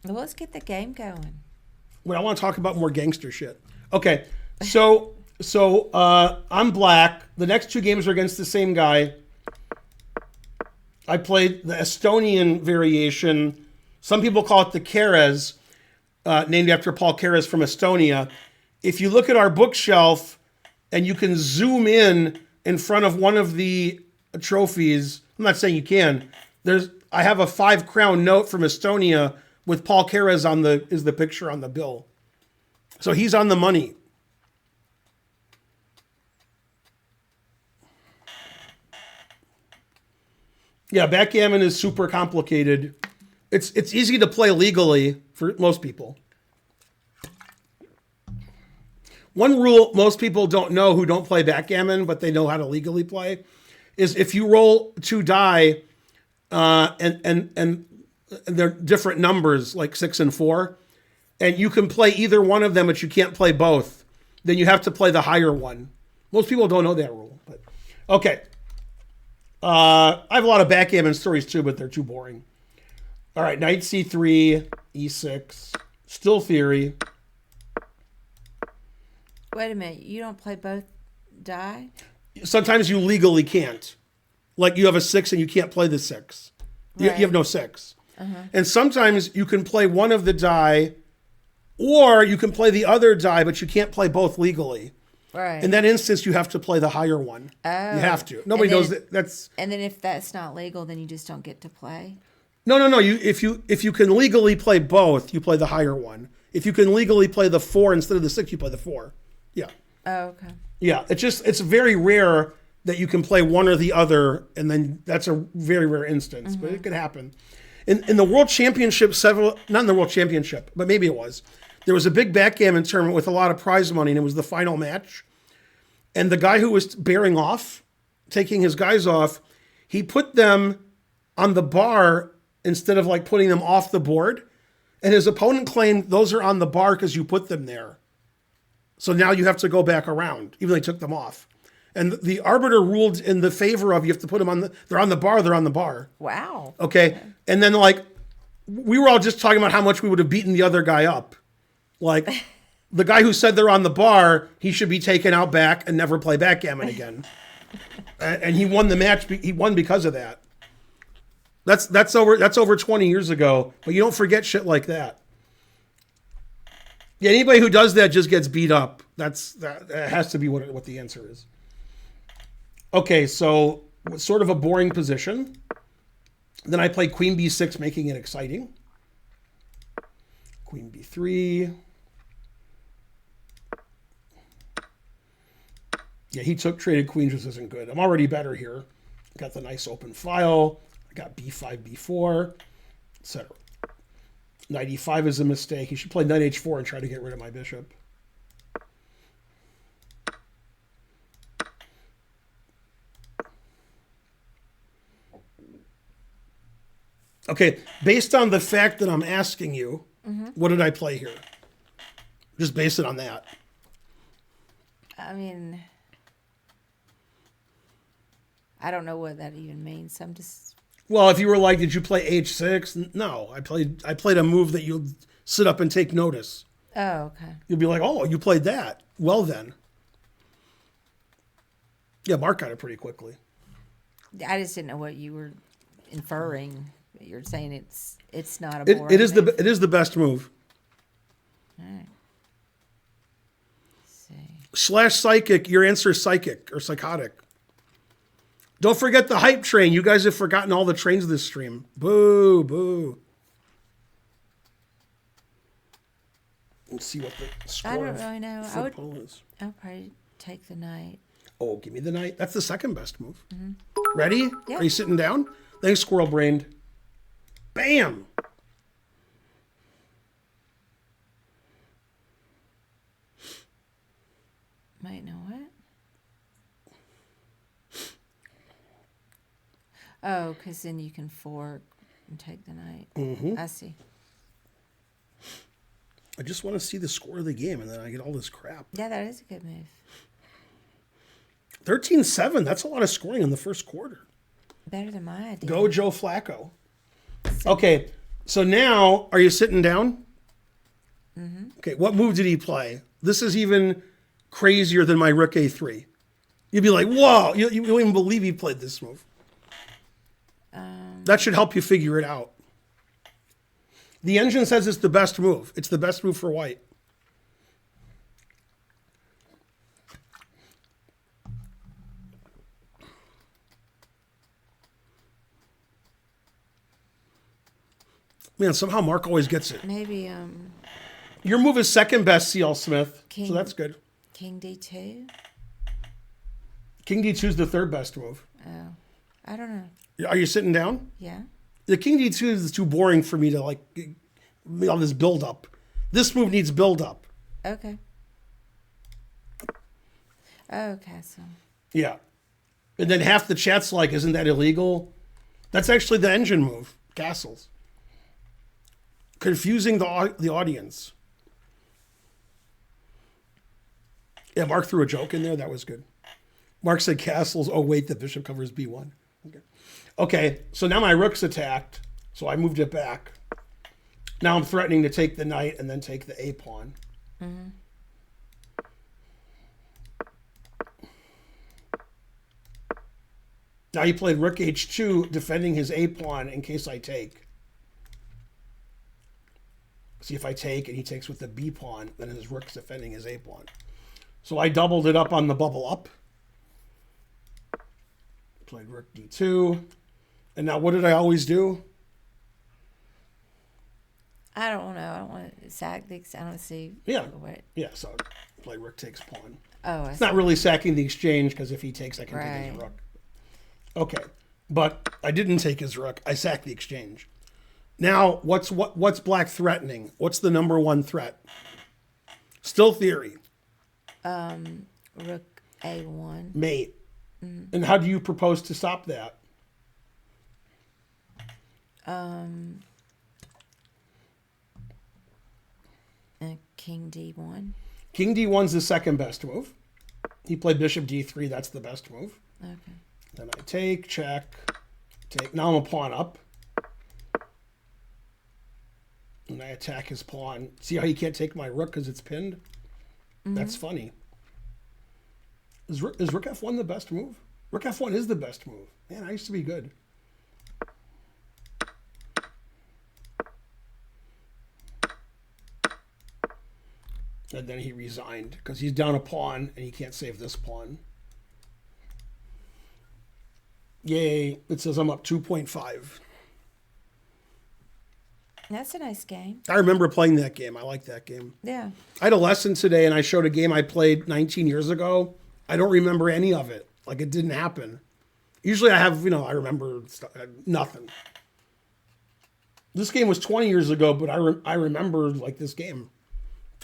Well, let's get the game going. Well, I want to talk about more gangster shit. Okay, so I'm black. The next two games are against the same guy. I played the Estonian variation. Some people call it the Keres, named after Paul Keres from Estonia. If you look at our bookshelf and you can zoom in front of one of the trophies, I'm not saying you can. I have a 5 crown note from Estonia with Paul Keres is the picture on the bill. So he's on the money. Yeah, backgammon is super complicated. It's easy to play legally for most people. One rule most people don't know who don't play backgammon, but they know how to legally play, is if you roll 2 die and they're different numbers, like 6 and 4, and you can play either one of them, but you can't play both, then you have to play the higher one. Most people don't know that rule. But okay. I have a lot of backgammon stories too, but they're too boring. All right, knight c3, e6, still theory. Wait a minute. You don't play both die? Sometimes you legally can't. Like you have a 6 and you can't play the 6. You have no 6. And sometimes you can play one of the die, or you can play the other die, but you can't play both legally. Right. In that instance, you have to play the higher one. Oh. You have to. Nobody knows that. That's. And then if that's not legal, then you just don't get to play? No. If you can legally play both, you play the higher one. If you can legally play the 4 instead of the 6, you play the 4. Yeah. Oh, okay. Yeah. It's very rare that you can play one or the other, and then that's a very rare instance, but it could happen. In the World Championship, not in the World Championship, but maybe it was, there was a big backgammon tournament with a lot of prize money, and it was the final match. And the guy who was bearing off, taking his guys off, he put them on the bar instead of like putting them off the board. And his opponent claimed those are on the bar because you put them there. So now you have to go back around, even though they took them off. And the arbiter ruled in the favor of you have to put them on they're on the bar. Wow. Okay. And then like, we were all just talking about how much we would have beaten the other guy up. Like the guy who said they're on the bar, he should be taken out back and never play backgammon again. And he won the match. He won because of that. That's over 20 years ago, but you don't forget shit like that. Yeah, anybody who does that just gets beat up. That has to be what the answer is. Okay, so sort of a boring position. Then I play queen b6, making it exciting. Queen b3. Yeah, he traded queens, which isn't good. I'm already better here. Got the nice open file. I got b5, b4, etc. Knight e5 is a mistake. He should play knight h4 and try to get rid of my bishop. Okay, based on the fact that I'm asking you, what did I play here? Just base it on that. I mean, I don't know what that even means. I'm just... Well, if you were like, did you play h6? No, I played a move that you'll sit up and take notice. Oh, okay. You'll be like, oh, you played that. Well then. Yeah, Mark got it pretty quickly. I just didn't know what you were inferring. You're saying it's not a boring It is move. it is the best move. All right. Let's see. / psychic, your answer is psychic or psychotic. Don't forget the hype train. You guys have forgotten all the trains of this stream. Boo, boo. Let's see what the score I don't really know. I would is. probably take the knight. Oh, give me the knight. That's the second best move. Ready? Yeah. Are you sitting down? Thanks, squirrel brained. Bam. Wait, no, what? Oh, because then you can fork and take the knight. I see. I just want to see the score of the game, and then I get all this crap. Yeah, that is a good move. 13-7. That's a lot of scoring in the first quarter. Better than my idea. Go Joe Flacco. Okay, So now, are you sitting down? Okay, what move did he play? This is even crazier than my rook a3. You'd be like, whoa, you won't even believe he played this move. That should help you figure it out. The engine says it's the best move. It's the best move for white. Man, somehow Mark always gets it. Maybe Your move is second best, CL Smith, King. so that's good. King D2. King D2 is the third best move. Oh, I don't know. Are you sitting down? Yeah. The King D2 is too boring for me to like all this build up. This move needs build up. Okay. Oh, castle. Yeah. And then half the chat's like, isn't that illegal? That's actually the engine move, castles. Confusing the audience. Yeah, Mark threw a joke in there. That was good. Mark said castles. Oh, wait, the bishop covers b1. Okay, so now my rook's attacked. So I moved it back. Now I'm threatening to take the knight and then take the a pawn. Now he played rook h2, defending his a pawn in case I take. See if I take and he takes with the b pawn, then his rook's defending his a pawn. So I doubled it up on the bubble up. Played rook d2. And now what did I always do? I don't know. I don't want to sack the. I don't see. Yeah. What? Yeah, so play rook takes pawn. Oh, It's not really sacking the exchange because if he takes, I can take his Right. rook. Okay, but I didn't take his rook. I sacked the exchange. Now, what's black threatening? What's the number one threat? Still theory. Rook A1. Mate. And how do you propose to stop that? King D1. King D1's the second best move. He played bishop D3. That's the best move. Okay. Then I take, check, take. Now I'm a pawn up. And I attack his pawn. See how he can't take my rook because it's pinned? That's funny. Is rook F1 the best move? Rook F1 is the best move. Man, I used to be good. And then he resigned because he's down a pawn and he can't save this pawn. Yay. It says I'm up 2.5. That's a nice game. I remember playing that game. I like that game. Yeah. I had a lesson today and I showed a game I played 19 years ago. I don't remember any of it. Like it didn't happen. Usually I have, I remember nothing. This game was 20 years ago, but I remember like this game.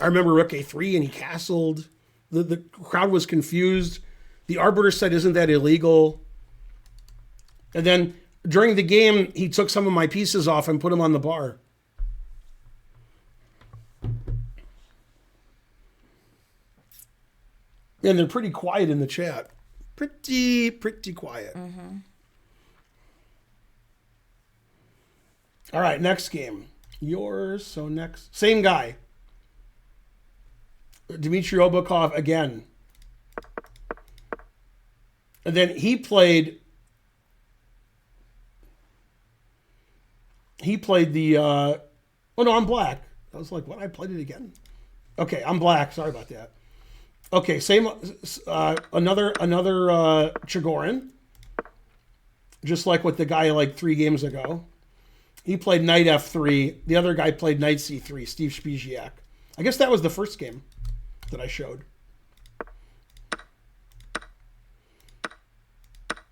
I remember rook a3 and he castled. The crowd was confused. The arbiter said, isn't that illegal? And then during the game, he took some of my pieces off and put them on the bar. And they're pretty quiet in the chat. Pretty quiet. All right, next game. Yours. So next. Same guy. Dmitriy Obukhov again. And then he played the, oh no, I'm black. I was like, what? I played it again? Okay, I'm black. Sorry about that. Okay, same, another Chigorin. Just like with the guy like 3 games ago. He played knight f3. The other guy played knight c3, Steve Spiziak. I guess that was the first game that I showed.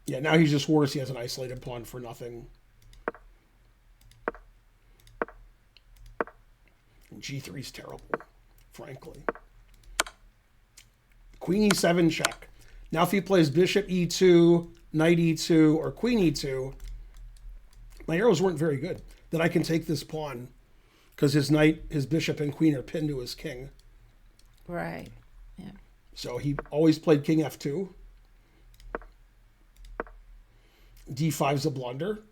Yeah, now he's just worse. He has an isolated pawn for nothing. And g3's terrible, frankly. Queen e7 check. Now if he plays bishop e2, knight e2, or queen e2, my arrows weren't very good. Then I can take this pawn because his knight, his bishop, and queen are pinned to his king. Right. Yeah. So he always played king f2. d5's a blunder.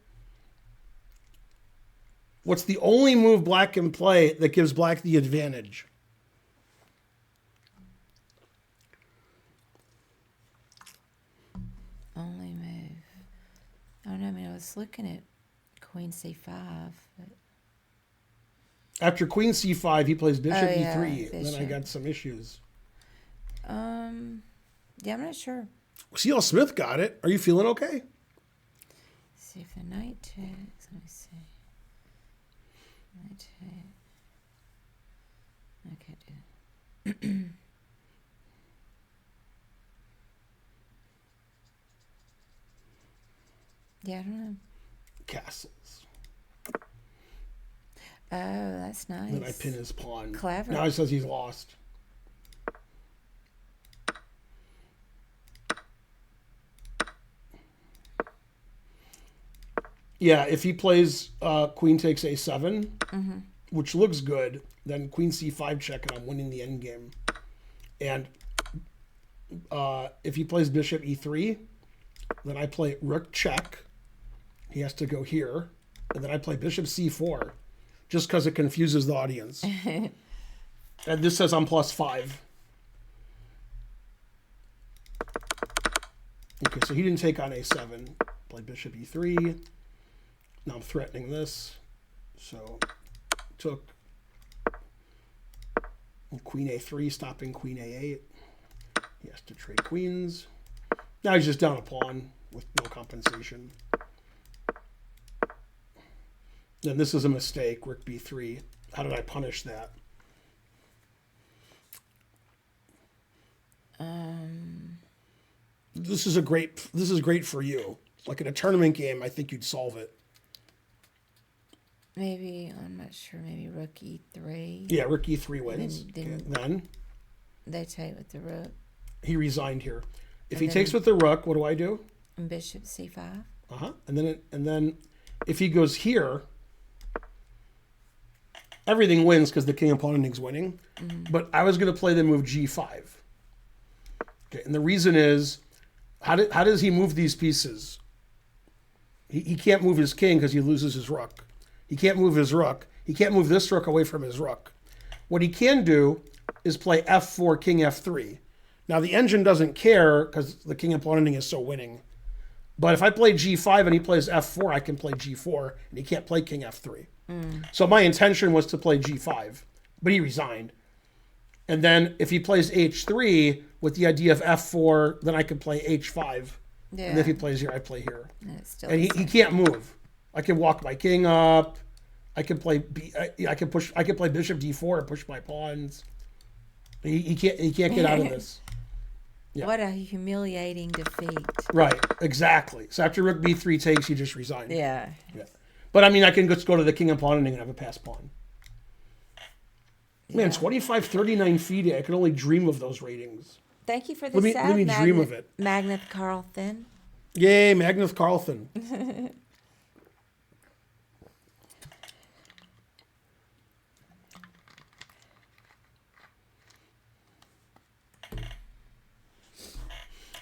What's the only move black can play that gives black the advantage? Only move. Oh no, I mean I was looking at Queen C5, but After queen c5, he plays bishop Oh, yeah, e3. And then I bishop. got some issues. yeah, I'm not sure. C.L. Smith got it. Are you feeling okay? See if the knight takes. Let me see. Knight take. Okay, do. Yeah, I don't know. Castles. Oh, that's nice. Then I pin his pawn. Clever. Now he says he's lost. Yeah, if he plays queen takes a7, which looks good, then queen c5 check and I'm winning the endgame. And if he plays bishop e3, then I play rook check. He has to go here. And then I play bishop c4, just because it confuses the audience. And this says I'm +5. Okay, so he didn't take on a7. Play bishop e3. Now I'm threatening this. So took queen a3, stopping queen a8. He has to trade queens. Now he's just down a pawn with no compensation. Then this is a mistake, rook b3. How did I punish that? This is great for you. Like in a tournament game, I think you'd solve it. Maybe, I'm not sure, maybe rook e3. Yeah, rook e3 wins. Then Then they take with the rook. he resigned here. If And he then- takes with the rook, what do I do? And bishop c5. And then if he goes here, everything wins because the king opponent is winning. But I was going to play the move g5. Okay, and the reason is, how does he move these pieces? He can't move his king because he loses his rook. He can't move his rook. He can't move this rook away from his rook. What he can do is play f4, king f3. Now the engine doesn't care because the king opponent is so winning. But if I play g5 and he plays f4, I can play g4, and he can't play king f3. So my intention was to play g5, but he resigned. And then if he plays h3 with the idea of f4, then I can play h5. Yeah. And if he plays here, I play here. And it's still And the he same. can't move. I can walk my king up. I can play I can play bishop d4 and push my pawns. He can't get out of this. Yeah. What a humiliating defeat. Right, exactly. So after rook b3 takes, he just resigned. Yeah. Yeah. But I mean, I can just go to the king opponent and have a pass pawn. Man, 25-39 FIDE. I can only dream of those ratings. Thank you for the Let me sound, dream of it. Magnus Carlson. Yay, Magnus Carlsen.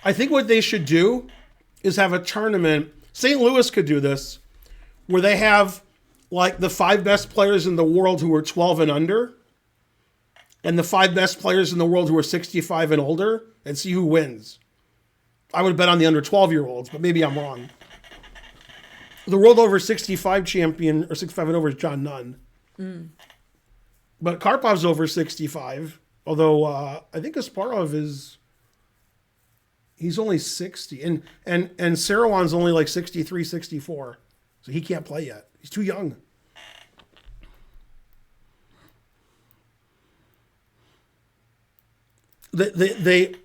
I think what they should do is have a tournament. St. Louis could do this, where they have like the 5 best players in the world who are 12 and under, and the 5 best players in the world who are 65 and older, and see who wins. I would bet on the under 12-year-olds, but maybe I'm wrong. The world over 65 champion, or 65 and over, is John Nunn. But Karpov's over 65, although I think Kasparov is... He's only 60. And Sarawan's only like 63, 64. So he can't play yet. He's too young. They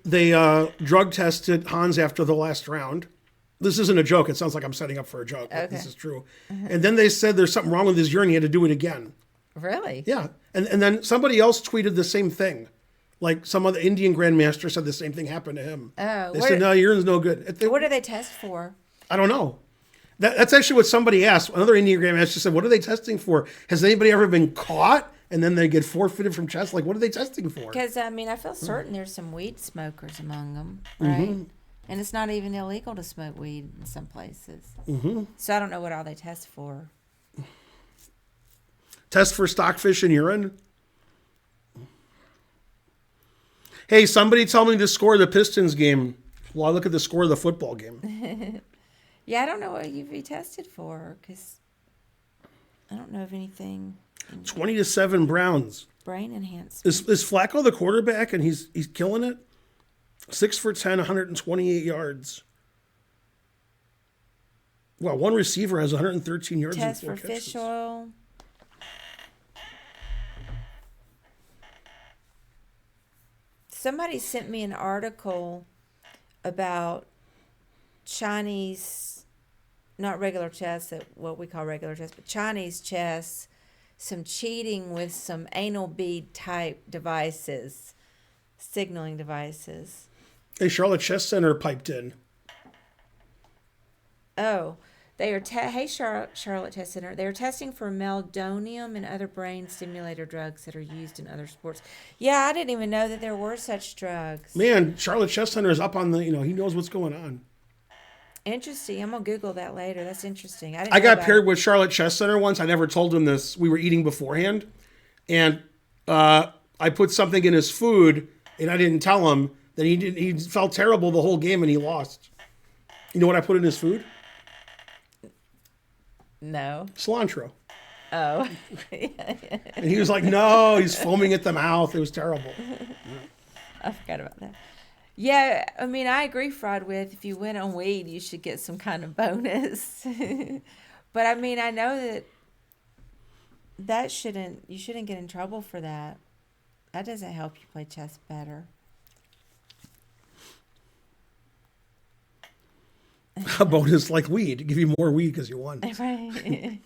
drug tested Hans after the last round. This isn't a joke. It sounds like I'm setting up for a joke. But this is true. And then they said there's something wrong with his urine. He had to do it again. Really? Yeah. And then somebody else tweeted the same thing. Like some other Indian grandmaster said the same thing happened to him. Oh, They said, no, urine's no good. What do they test for? I don't know. That's actually what somebody asked. Another Indian grandmaster said, what are they testing for? Has anybody ever been caught and then they get forfeited from chess? Like, what are they testing for? Because, I mean, I feel certain there's some weed smokers among them, right? And it's not even illegal to smoke weed in some places. So I don't know what all they test for. Test for stockfish in urine. Hey, somebody tell me the score of the Pistons game while I look at the score of the football game. Yeah, I don't know what UV tested for because I don't know of anything. 20-7 Browns. Brain enhancement. Is Flacco the quarterback and he's killing it? 6 for 10, 128 yards. Wow, one receiver has 113 yards Test and 4 for catches. fish oil. Somebody sent me an article about Chinese, not regular chess, what we call regular chess, but Chinese chess, some cheating with some anal bead type devices, signaling devices. Hey, Charlotte Chess Center piped in. Oh, they are. Hey, Charlotte Test Center. They are testing for meldonium and other brain stimulator drugs that are used in other sports. Yeah, I didn't even know that there were such drugs. Man, Charlotte Chess Center is up on the. He knows what's going on. Interesting. I'm gonna Google that later. That's interesting. I got paired with Charlotte Chess Center once. I never told him this. We were eating beforehand, and I put something in his food, and I didn't tell him. Then he felt terrible the whole game, and he lost. You know what I put in his food? No. Cilantro. Oh. And he was like, no, he's foaming at the mouth. It was terrible. I forgot about that. Yeah, I mean, I agree, Fraud, with if you win on weed, you should get some kind of bonus. But I mean, I know that you shouldn't get in trouble for that. That doesn't help you play chess better. A bonus like weed. Give you more weed because you won. Right.